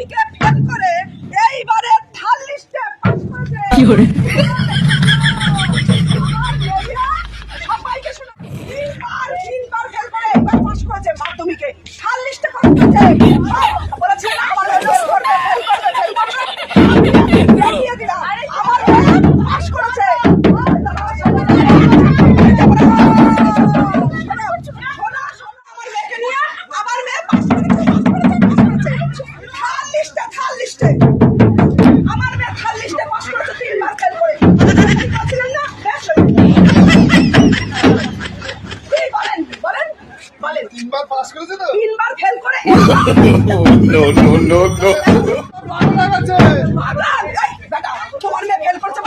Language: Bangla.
মাধ্যমিকে ফেল করে এইবারে থার্ড লিস্টে পাস করেছে। কি করে? সবাইকে শোনা, তিনবার ফেল করে এইবার পাস করেছে মাধ্যমিকে, থার্ড লিস্টে পাস করেছে। বলেছে না আমার ফেল করবে, ফেল করবে। আমি দিয়ে দিলাম, আমার পাস করেছে। তিনবার পাস করেছে তো? তিনবার ফেল করে নো নো নো নো ভালো লাগাচ্ছে। তোমার মেয়ে ফেল করছে।